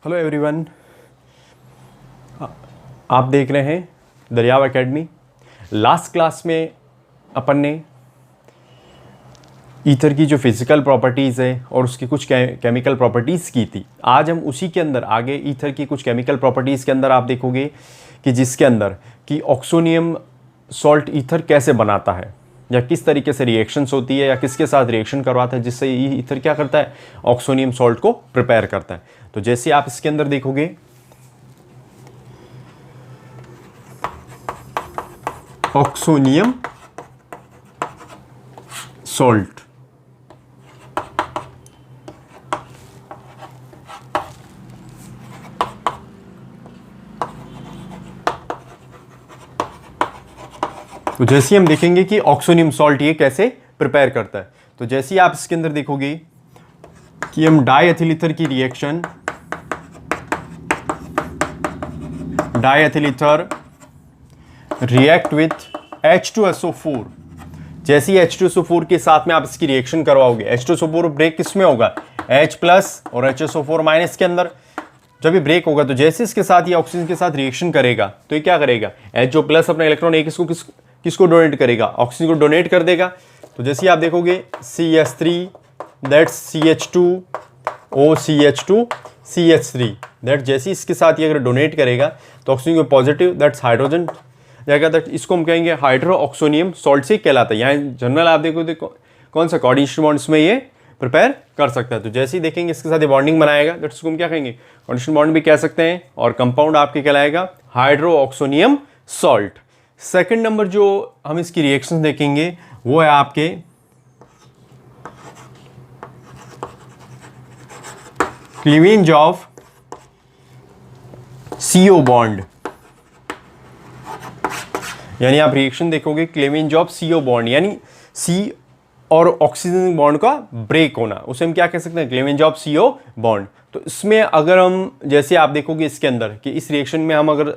Hello everyone, आप देख रहे हैं दरियाव एकेडमी। लास्ट क्लास में अपन ने ईथर की जो फिज़िकल प्रॉपर्टीज़ है और उसकी कुछ केमिकल प्रॉपर्टीज़ की थी। आज हम उसी के अंदर आगे ईथर की कुछ केमिकल प्रॉपर्टीज़ के अंदर आप देखोगे कि जिसके अंदर कि ऑक्सोनियम सॉल्ट ईथर कैसे बनाता है या किस तरीके से रिएक्शंस होती है या किसके साथ रिएक्शन करवाता है जिससे ये ईथर क्या करता है, ऑक्सोनियम सॉल्ट को प्रिपेयर करता है। तो जैसे आप इसके अंदर देखोगे ऑक्सोनियम सॉल्ट, तो जैसे हम देखेंगे कि ऑक्सोनियम सॉल्ट ये कैसे प्रिपेयर करता है। तो जैसे आप इसके अंदर देखोगे कि हम डाईएथिल ईथर की reaction, diethyl ether react with H2SO4। जैसे ही H2SO4 के साथ में आप इसकी रिएक्शन करवाओगे, H2SO4 ब्रेक किसमें होगा, H प्लस और HSO4 माइनस के अंदर। जब ये ब्रेक होगा तो जैसे इसके साथ ये ऑक्सीजन के साथ रिएक्शन करेगा तो ये क्या करेगा, H जो प्लस अपना इलेक्ट्रॉन एक किसको डोनेट करेगा, ऑक्सीजन को डोनेट कर देगा। तो जैसे आप देखोगे CH3 that's CH2 OCH2 CH3 that जैसे इसके साथ ये अगर डोनेट करेगा तो ऑक्सीजन को पॉजिटिव दैट्स हाइड्रोजन जाएगा, दैट इसको हम कहेंगे हाइड्रो ऑक्सोनियम सॉल्ट से कहलाता है। यहाँ जनरल आप देखो कौन सा कोऑर्डिनेशन बॉन्ड्स में ये प्रिपेयर कर सकता है। तो जैसे ही देखेंगे इसके साथ ये बॉन्डिंग बनाएगा दैट इसको हम क्या कहेंगे, कोऑर्डिनेशन बॉन्ड भी कह सकते हैं, और कंपाउंड आपके कहलाएगा hydro oxonium salt. Second number जो हम इसकी रिएक्शन देखेंगे वो है आपके क्लीवेज ऑफ CO बॉन्ड, यानी आप रिएक्शन देखोगे क्लीवेज ऑफ CO बॉन्ड, यानी C और ऑक्सीजन बॉन्ड का ब्रेक होना, उसे हम क्या कह सकते हैं, क्लीवेज ऑफ CO बॉन्ड। तो इसमें अगर हम जैसे आप देखोगे इसके अंदर कि इस रिएक्शन में हम अगर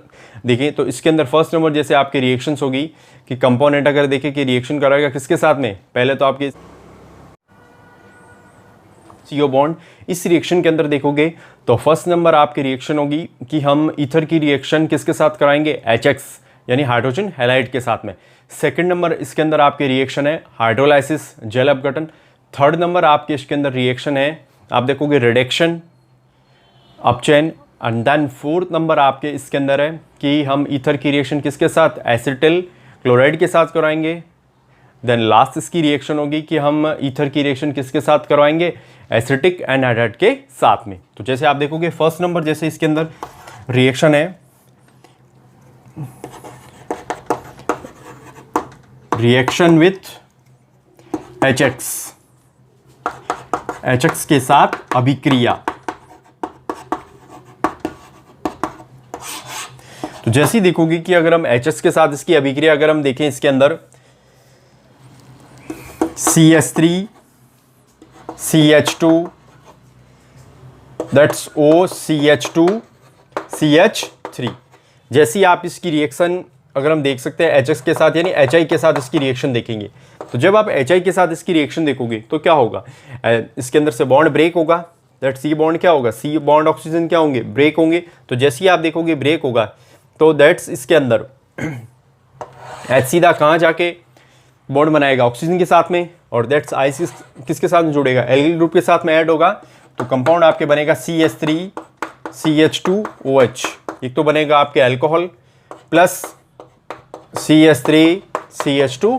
देखें तो इसके अंदर फर्स्ट नंबर जैसे आपके रिएक्शंस होगी कि कंपोनेंट अगर देखें कि रिएक्शन कराएगा किसके साथ में, पहले तो आपके CO बॉन्ड। इस रिएक्शन के अंदर देखोगे तो फर्स्ट नंबर आपकी रिएक्शन होगी कि हम ईथर की रिएक्शन किसके साथ कराएंगे, HX यानी हाइड्रोजन हैलाइड के साथ में। सेकंड नंबर इसके अंदर आपके रिएक्शन है हाइड्रोलाइसिस जेल अपघटन। थर्ड नंबर आपके इसके अंदर रिएक्शन है आप देखोगे रिडक्शन अपचेन। एंड देन फोर्थ नंबर आपके इसके अंदर है कि हम ईथर की रिएक्शन किसके साथ, एसिटिल क्लोराइड के साथ करवाएंगे। देन लास्ट इसकी रिएक्शन होगी कि हम ईथर की रिएक्शन किसके साथ करवाएंगे, एसिटिक एनहाइड्राइड के साथ में। तो जैसे आप देखोगे फर्स्ट नंबर जैसे इसके अंदर रिएक्शन है रिएक्शन विथ HX के साथ अभिक्रिया। तो जैसे ही देखोगे कि अगर हम HS के साथ इसकी अभिक्रिया अगर हम देखें इसके अंदर CH3 CH2 that's OCH2 CH3। जैसे ही आप इसकी रिएक्शन अगर हम देख सकते हैं HX के साथ यानी HI के साथ इसकी रिएक्शन देखेंगे, तो जब आप HI के साथ इसकी रिएक्शन देखोगे तो क्या होगा, इसके अंदर से बॉन्ड ब्रेक होगा, दैट C बॉन्ड क्या होगा, C बॉन्ड ऑक्सीजन क्या होंगे, ब्रेक होंगे। तो जैसे ही आप देखोगे ब्रेक होगा तो दैट्स इसके अंदर H सीधा कहाँ जाके बॉन्ड बनाएगा, ऑक्सीजन के साथ में, और दैट्स I किसके साथ में जुड़ेगा, एल्किल ग्रुप के साथ में ऐड होगा। तो कंपाउंड आपके बनेगा CH3 CH2OH, एक तो बनेगा आपके alcohol plus CH3 CH2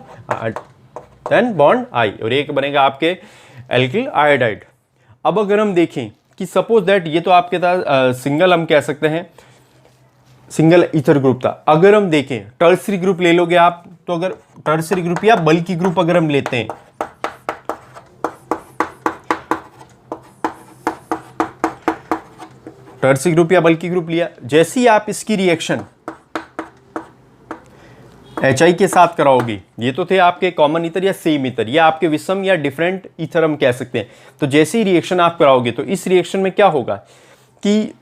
then bond I, और एक बनेगा आपके एल्किल आयोडाइड। अब अगर हम देखें कि सपोज दैट ये तो आपके था सिंगल, हम कह सकते हैं सिंगल ईथर ग्रुप था। अगर हम देखें टर्सरी ग्रुप ले लोगे आप, तो अगर टर्सरी ग्रुप या बल्की ग्रुप अगर हम लेते हैं, टर्सरी ग्रुप या बल्की ग्रुप लिया, जैसे ही आप इसकी रिएक्शन HI के साथ कराओगे, ये तो थे आपके कॉमन ईथर या सेम ईथर, या आपके विषम या डिफरेंट ईथर हम कह सकते हैं। तो जैसे ही रिएक्शन आप कराओगे तो इस रिएक्शन में क्या होगा कि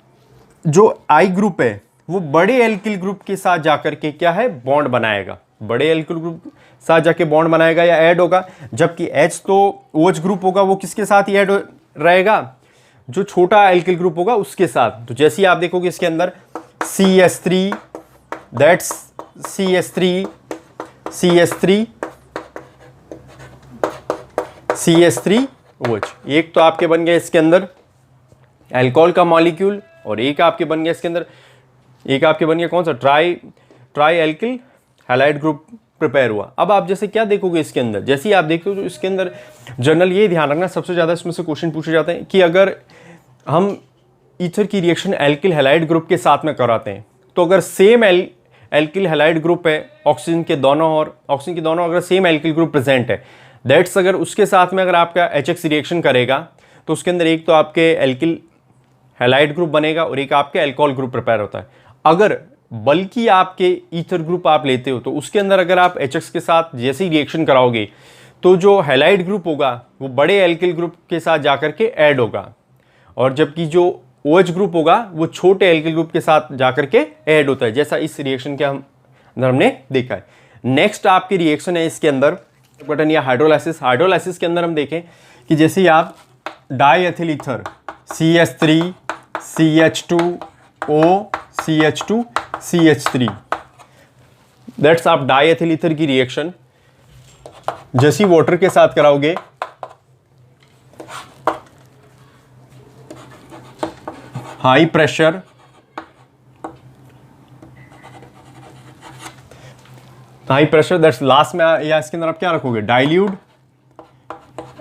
जो I ग्रुप है वो बड़े एल्किल ग्रुप के साथ जाकर के क्या है, बॉन्ड बनाएगा, बड़े एल्किल ग्रुप साथ जाके बॉन्ड बनाएगा या ऐड होगा। जबकि H तो OH ग्रुप होगा, वो किसके साथ ही ऐड रहेगा, जो छोटा एल्किल ग्रुप होगा उसके साथ। तो जैसे ही आप देखोगे इसके अंदर CH3, that's CH3, CH3, CH3OH। एक तो आपके बन गया इसके अंदर अल्कोहल का मॉलिक्यूल, और एक आपके बन गया इसके अंदर, एक आपके बन गया कौन सा, try alkyl halide group prepare हुआ। अब आप जैसे क्या देखोगे इसके अंदर, जैसे ही आप देखोगे तो इसके अंदर जनरल ये ध्यान रखना, सबसे ज़्यादा इसमें से क्वेश्चन पूछे जाते हैं कि अगर हम ईथर की रिएक्शन एल्किल हैलाइड ग्रुप के साथ में कराते हैं, तो अगर सेम एल्किल हैलाइड ग्रुप है ऑक्सीजन के दोनों अगर सेम एल्किल ग्रुप प्रेजेंट है, दैट्स अगर उसके साथ में अगर आपका HX रिएक्शन करेगा तो उसके अंदर एक तो आपके एल्किल हैलाइड ग्रुप बनेगा और एक आपके अल्कोहल ग्रुप प्रिपेयर होता है। अगर बल्कि आपके ईथर ग्रुप आप लेते हो तो उसके अंदर अगर आप HX के साथ जैसे ही रिएक्शन कराओगे तो जो हैलाइड ग्रुप होगा वो बड़े एल्किल ग्रुप के साथ जाकर के ऐड होगा, और जबकि जो OH ग्रुप होगा वो छोटे एल्किल ग्रुप के साथ जाकर के ऐड होता है, जैसा इस रिएक्शन के अंदर हमने देखा है। नेक्स्ट आपकी रिएक्शन है इसके अंदर बटन या हाइड्रोलाइसिस। हाइड्रोलाइसिस के अंदर हम देखें कि जैसे आप diethyl ether CH3, CH2O, CH2, CH3, that's आप डाईएथिल ईथर की रिएक्शन जैसी वाटर के साथ कराओगे हाई प्रेशर दैट्स लास्ट में या इसके अंदर आप क्या रखोगे, dilute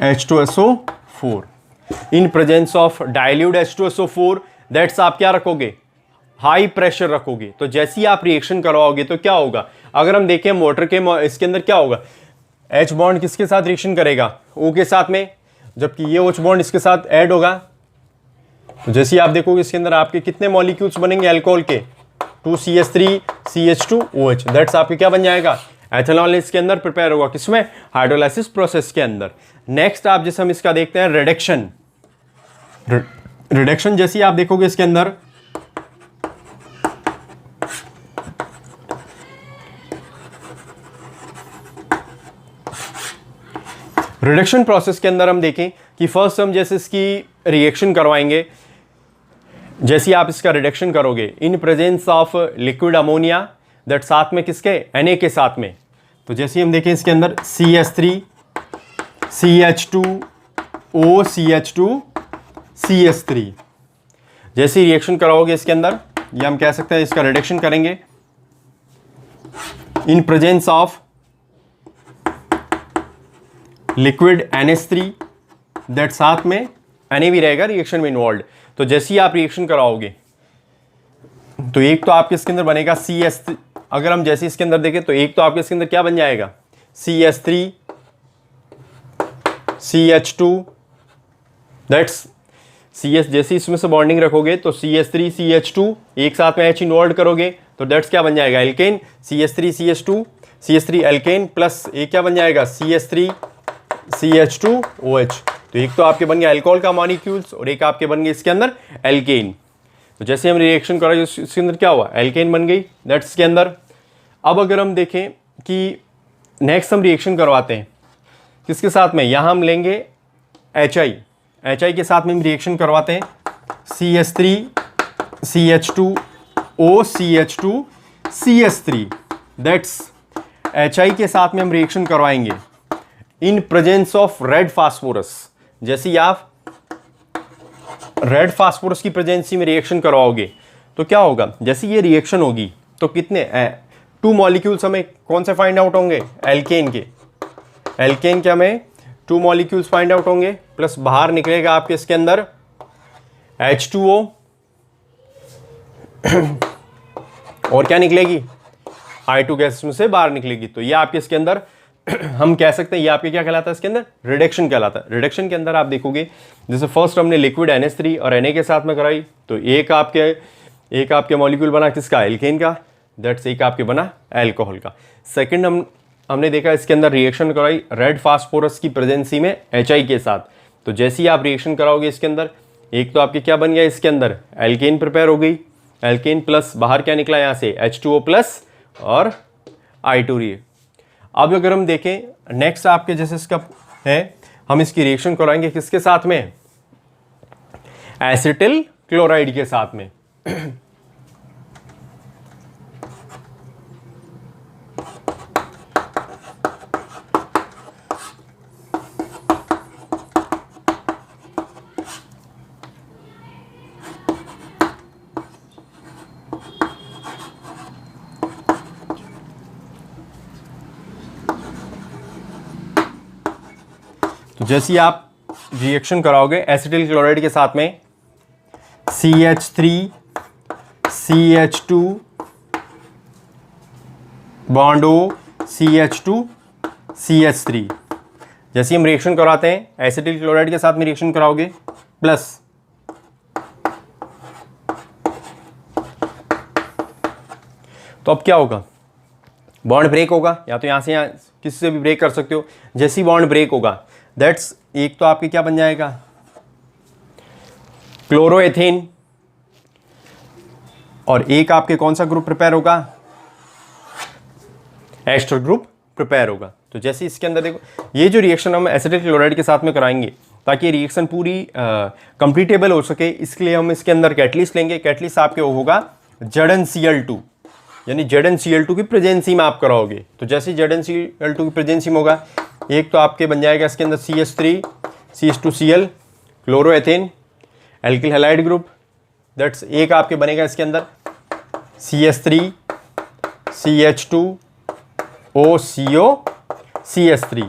H2SO4। In presence of dilute H2SO4 that's आप क्या रखोगे, हाई प्रेशर रखोगे। तो जैसे ही आप रिएक्शन करवाओगे तो क्या होगा, अगर हम देखें मोटर के इसके अंदर क्या होगा, H बॉन्ड किसके साथ रिएक्शन करेगा, O के साथ में, जबकि ये OH बॉन्ड इसके साथ ऐड होगा। तो जैसे ही आप देखोगे इसके अंदर आपके कितने मॉलिक्यूल्स बनेंगे अल्कोहल के, 2CH3, CH2OH, दैट्स आपके क्या बन जाएगा, एथेनॉल इसके अंदर प्रिपेयर होगा, किसमें, हाइड्रोलाइसिस प्रोसेस के अंदर। नेक्स्ट आप जैसे हम इसका देखते हैं रिडक्शन। रिडक्शन जैसे ही आप देखोगे इसके अंदर रिडक्शन प्रोसेस के अंदर हम देखें कि फर्स्ट हम जैसे इसकी रिएक्शन करवाएंगे, जैसे आप इसका रिडक्शन करोगे in presence of liquid ammonia, that साथ में किसके, Na के साथ में। तो जैसे हम देखें इसके अंदर CH3, CH2O, CH2, CH3, जैसे रिएक्शन कराओगे इसके अंदर, ये हम कह सकते हैं इसका रिडक्शन करेंगे in presence of liquid NH3, that साथ में Na भी रहेगा रिएक्शन में इन्वॉल्व। तो जैसे ही आप रिएक्शन कराओगे तो एक तो आपके इसके अंदर बनेगा CH3, अगर हम जैसे इसके अंदर देखें तो एक तो आपके इसके अंदर क्या बन जाएगा, CH3, CH2, दैट्स CS, जैसे इसमें से बॉन्डिंग रखोगे तो CH3, CH2 एक साथ में H इन्वॉल्व करोगे तो दैट्स क्या बन जाएगा, alkene, CH3, CH2, CH3 alkene plus एक क्या बन जाएगा, CH3, CH2OH। तो एक तो आपके बन गया अल्कोहल का मॉलिक्यूल्स और एक आपके बन गए इसके अंदर एल्केन। तो जैसे हम रिएक्शन करेंगे इसके अंदर क्या हुआ, एल्केन बन गई, दैट्स इसके अंदर। अब अगर हम देखें कि नेक्स्ट हम रिएक्शन करवाते हैं किसके साथ में, यहाँ हम लेंगे HI के साथ में हम रिएक्शन करवाते हैं CH3, CH2O, CH2, CH3, that's HI के साथ में हम रिएक्शन करवाएंगे in presence of red phosphorus. जैसे आप रेड फास्फोरस की प्रेजेंसी में रिएक्शन करवाओगे तो क्या होगा, जैसे ये रिएक्शन होगी तो कितने 2 मॉलिक्यूल्स हमें कौन से फाइंड आउट होंगे, एल्केन के हमें 2 मॉलिक्यूल्स फाइंड आउट होंगे, प्लस बाहर निकलेगा आपके इसके अंदर H2O और क्या निकलेगी, I2 गैस में से बाहर निकलेगी। तो ये आपके इसके अंदर हम कह सकते हैं ये आपके क्या कहलाता है, इसके अंदर रिडक्शन कहलाता है। रिडक्शन के अंदर आप देखोगे जैसे फर्स्ट हमने लिक्विड NH3 और Na के साथ में कराई तो एक आपके मॉलिक्यूल बना किसका, एल्केन का, दैट्स एक आपके बना अल्कोहल का। सेकंड हमने देखा इसके अंदर रिएक्शन कराई रेड फास्फोरस की प्रेजेंसी में HI के साथ। तो जैसे ही आप रिएक्शन कराओगे इसके अंदर एक तो आपके क्या बन गया, इसके अंदर एल्केन प्रिपेयर हो गई, एल्केन प्लस बाहर क्या निकला यहाँ से H2O प्लस और I2 अब अगर हम देखें नेक्स्ट आपके जैसे इसका है, हम इसकी रिएक्शन कराएंगे किसके साथ में, एसिटिल क्लोराइड के साथ में। तो जैसे ही आप रिएक्शन कराओगे एसिटिल क्लोराइड के साथ में CH3 CH2 bond O CH2 CH3, जैसे हम रिएक्शन कराते हैं एसिटिल क्लोराइड के साथ में रिएक्शन कराओगे प्लस तो अब क्या होगा, बॉन्ड ब्रेक होगा, या तो यहां से यहां किसी से भी ब्रेक कर सकते हो। जैसे ही बॉन्ड ब्रेक होगा दैट्स एक तो आपके क्या बन जाएगा क्लोरोएथेन, और एक आपके कौन सा ग्रुप प्रिपेयर होगा, एस्टर ग्रुप प्रिपेयर होगा। तो जैसे इसके अंदर देखो ये जो रिएक्शन हम एसिटिल क्लोराइड के साथ में कराएंगे ताकि ये रिएक्शन पूरी कंप्लीटेबल हो सके, इसके लिए हम इसके अंदर कैटलिस्ट लेंगे। कैटलिस्ट आपके होगा ZnCl2, यानी ZnCl2 की प्रेजेंसी में आप कराओगे। तो जैसे ZnCl2 की प्रेजेंसी में होगा एक तो आपके बन जाएगा इसके अंदर CH3 CH2Cl chloroethane alkyl halide group, that's एक आपके बनेगा इसके अंदर CH3 CH2 OCO CH3,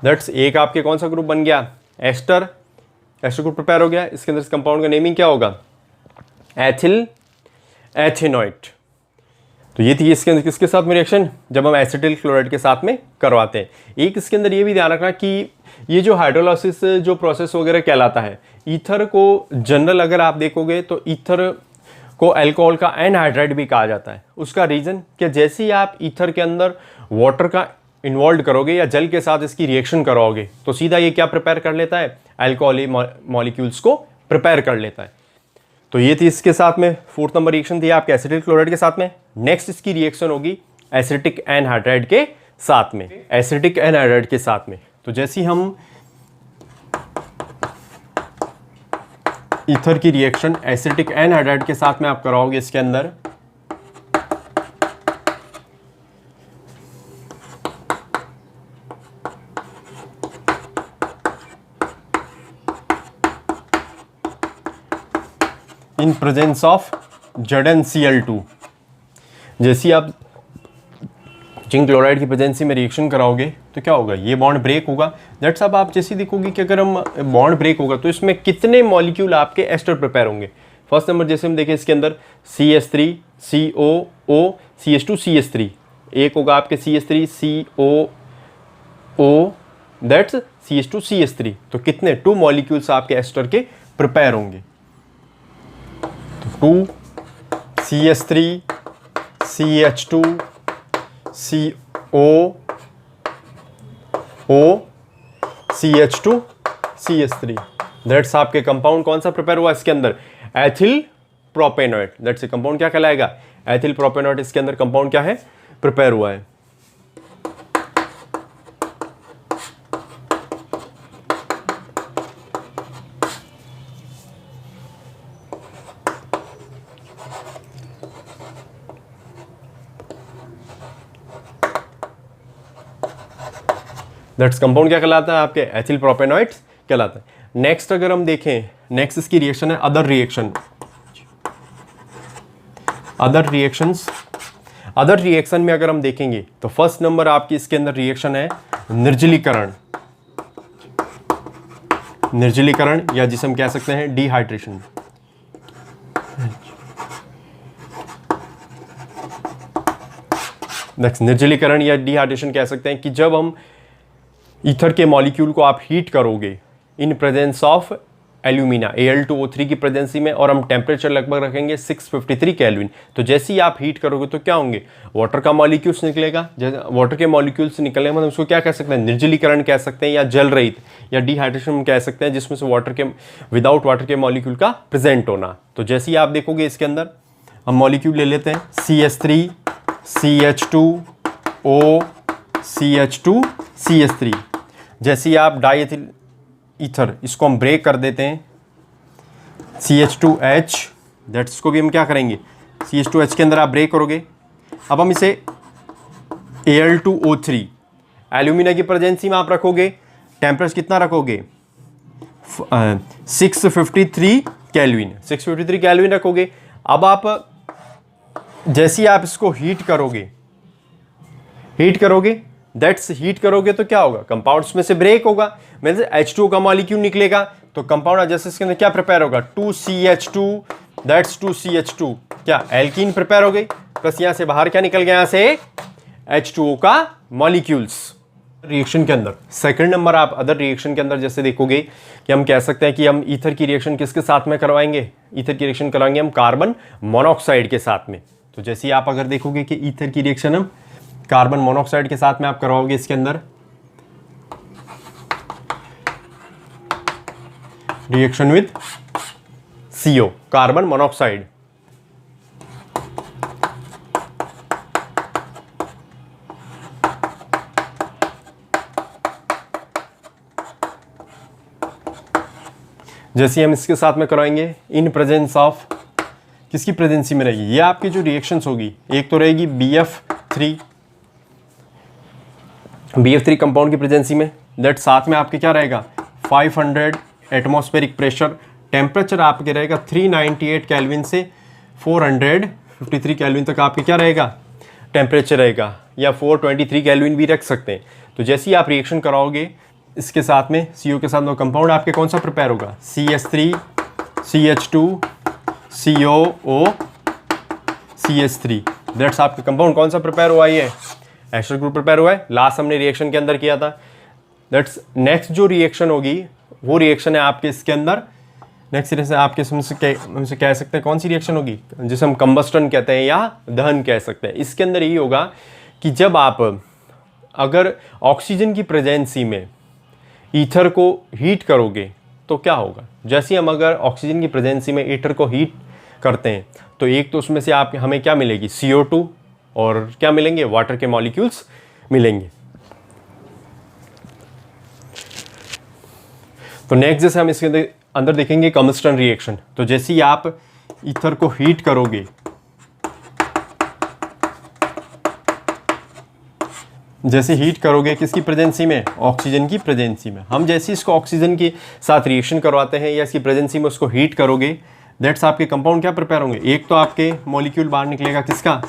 that's एक आपके कौन सा ग्रुप बन गया एस्टर ग्रुप प्रिपेयर हो गया। इसके अंदर इस कंपाउंड का नेमिंग क्या होगा एथिल एथेनॉइट। तो ये थी इसके अंदर किसके साथ में रिएक्शन जब हम एसिटिल क्लोराइड के साथ में करवाते हैं। एक इसके अंदर ये भी ध्यान रखना कि ये जो हाइड्रोलाइसिस जो प्रोसेस वगैरह कहलाता है, ईथर को जनरल अगर आप देखोगे तो ईथर को अल्कोहल का एनहाइड्राइड भी कहा जाता है। उसका रीज़न कि जैसे ही आप ईथर के अंदर वाटर का इन्वॉल्व करोगे या जल के साथ इसकी रिएक्शन कराओगे तो सीधा ये क्या प्रिपेयर कर लेता है अल्कोहली मॉलिक्यूल्स को प्रिपेयर कर लेता है। तो ये थी इसके साथ में 4th नंबर रिएक्शन थी आपके एसिटिल क्लोराइड के साथ में। नेक्स्ट इसकी रिएक्शन होगी एसिटिक एनहाइड्राइड के साथ में, एसिटिक एनहाइड्राइड के साथ में। तो जैसे हम ईथर की रिएक्शन एसिटिक एनहाइड्राइड के साथ में आप कराओगे इसके अंदर इन प्रेजेंस ऑफ ZnCl2, जैसे आप जिंक क्लोराइड की प्रेजेंसी में रिएक्शन कराओगे तो क्या होगा ये बॉन्ड ब्रेक होगा। दैट्स अब आप जैसे देखोगे कि अगर हम बॉन्ड ब्रेक होगा तो इसमें कितने मॉलिक्यूल आपके एस्टर प्रिपेयर होंगे। फर्स्ट नंबर जैसे हम देखें इसके अंदर CH3 COO CH2 CH3, एक होगा आपके CH3 COO that's CH2 CH3, तो कितने 2 मॉलिक्यूल्स आपके एस्टर के प्रिपेयर होंगे। तो 2 CH3 CH2 COO CH2 CH3, that's आपके कंपाउंड कौन सा प्रिपेयर हुआ इसके अंदर ethyl propanoid. That's a compound क्या कहलाएगा एथिल प्रोपेनॉइड। इसके अंदर कंपाउंड क्या है प्रिपेयर हुआ है। दैट्स कंपाउंड क्या कहलाता है आपके एथिल प्रोपेनॉइड्स कहलाता है। नेक्स्ट अगर हम देखें नेक्स्ट इसकी रिएक्शन है अदर रिएक्शन। अदर रिएक्शन में अगर हम देखेंगे तो फर्स्ट नंबर आपकी इसके अंदर रिएक्शन है निर्जलीकरण, या जिसे हम कह सकते हैं डिहाइड्रेशन। निर्जलीकरण या डिहाइड्रेशन कह सकते हैं कि जब हम ईथर के मॉलिक्यूल को आप हीट करोगे in presence of alumina Al2O3 की प्रेजेंसी में, और हम टेम्परेचर लगभग रखेंगे 653 केल्विन। तो जैसे ही आप हीट करोगे तो क्या होंगे वाटर का मॉलिक्यूल्स निकलेगा। वाटर के मॉलिक्यूल्स निकलने मतलब उसको क्या कह सकते हैं निर्जलीकरण कह सकते हैं या जल रहित या डिहाइड्रेशन कह सकते हैं, जिसमें से विदाउट वाटर के मॉलिक्यूल का प्रेजेंट होना। तो जैसे ही आप देखोगे इसके अंदर हम मॉलिक्यूल ले लेते हैं CH3 CH2O CH2 CH3, जैसे ही आप डाइएथिल ईथर इसको हम ब्रेक कर देते हैं CH2H, दैट्स को भी हम क्या करेंगे, CH2H के अंदर आप ब्रेक करोगे। अब हम इसे Al2O3 एल्यूमिना की प्रेजेंसी में आप रखोगे, टेम्परेचर कितना रखोगे, 653 केल्विन, 653 केल्विन रखोगे। अब आप जैसे ही आप इसको हीट करोगे दैट्स हीट करोगे तो क्या होगा, कंपाउंड्स में से ब्रेक होगा, मींस H2O का मॉलिक्यूल निकलेगा। तो कंपाउंड जैसे इसके अंदर क्या प्रिपेयर होगा, 2CH2, दैट्स 2CH2, क्या एल्कीन प्रिपेयर हो गई, प्लस यहां से बाहर क्या निकल गया, यहां से H2O का मॉलिक्यूल्स। रिएक्शन के अंदर सेकंड नंबर आप अदर रिएक्शन के अंदर जैसे देखोगे कि हम कह सकते हैं कि हम ईथर की रिएक्शन किसके साथ में करवाएंगे, ईथर की रिएक्शन कराएंगे हम कार्बन मोनोऑक्साइड के साथ में। तो जैसे आप अगर देखोगे कि ईथर की रिएक्शन हम कार्बन मोनोऑक्साइड के साथ में आप करवाओगे, इसके अंदर reaction with CO, carbon monoxide. जैसे हम इसके साथ में कराएंगे इन प्रेजेंस ऑफ, किसकी प्रेजेंसी में रहेगी, ये आपकी जो रिएक्शंस होगी, एक तो रहेगी BF3 कंपाउंड की प्रेजेंसी में, दैट साथ में आपके क्या रहेगा 500 एटमॉस्फेरिक प्रेशर, टेम्परेचर आपके रहेगा 398 केल्विन से 453 केल्विन तक आपके क्या रहेगा टेम्परेचर रहेगा, या 423 केल्विन भी रख सकते हैं। तो जैसे ही आप रिएक्शन कराओगे इसके साथ में CO के साथ में कंपाउंड आपके कौन सा प्रिपेयर होगा, CH3 CH2 COO CH3, that's आपके कंपाउंड कौन सा प्रिपेयर हुआ है, एस्टर ग्रुप प्रिपेयर हुआ है, लास्ट हमने रिएक्शन के अंदर किया था। दैट्स नेक्स्ट जो रिएक्शन होगी वो रिएक्शन है आपके इसके अंदर, नेक्स्ट रिएक्शन आपके हमसे कह सकते हैं कौन सी रिएक्शन होगी, जिसे हम कंबस्टन कहते हैं या दहन कह सकते हैं। इसके अंदर ये होगा कि जब आप अगर ऑक्सीजन की प्रेजेंसी में ईथर को हीट करोगे तो क्या होगा, जैसे हम अगर ऑक्सीजन की प्रेजेंसी में ईथर को हीट करते हैं तो एक तो उसमें से आप हमें क्या मिलेगी, CO2 और क्या मिलेंगे, वाटर के मॉलिक्यूल्स मिलेंगे। तो नेक्स्ट जैसे हम इसके अंदर देखेंगे कम्बस्टन रिएक्शन। तो जैसे ही आप ईथर को हीट करोगे, जैसे हीट करोगे किसकी प्रेजेंसी में, ऑक्सीजन की प्रेजेंसी में, हम जैसे इसको ऑक्सीजन के साथ रिएक्शन करवाते हैं या इसकी प्रेजेंसी में उसको हीट करोगे, दैट्स आपके कंपाउंड क्या प्रिपेयर होंगे, एक तो आपके मॉलिक्यूल बाहर निकलेगा किसका,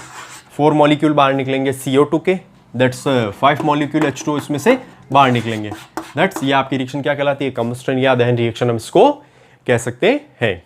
4 मॉलिक्यूल बाहर निकलेंगे CO2 के, दैट्स 5 मॉलिक्यूल H2O इसमें से बाहर निकलेंगे। दैट्स ये आपकी रिएक्शन क्या कहलाती है, कम्बस्टन या दहन रिएक्शन हम इसको कह सकते हैं।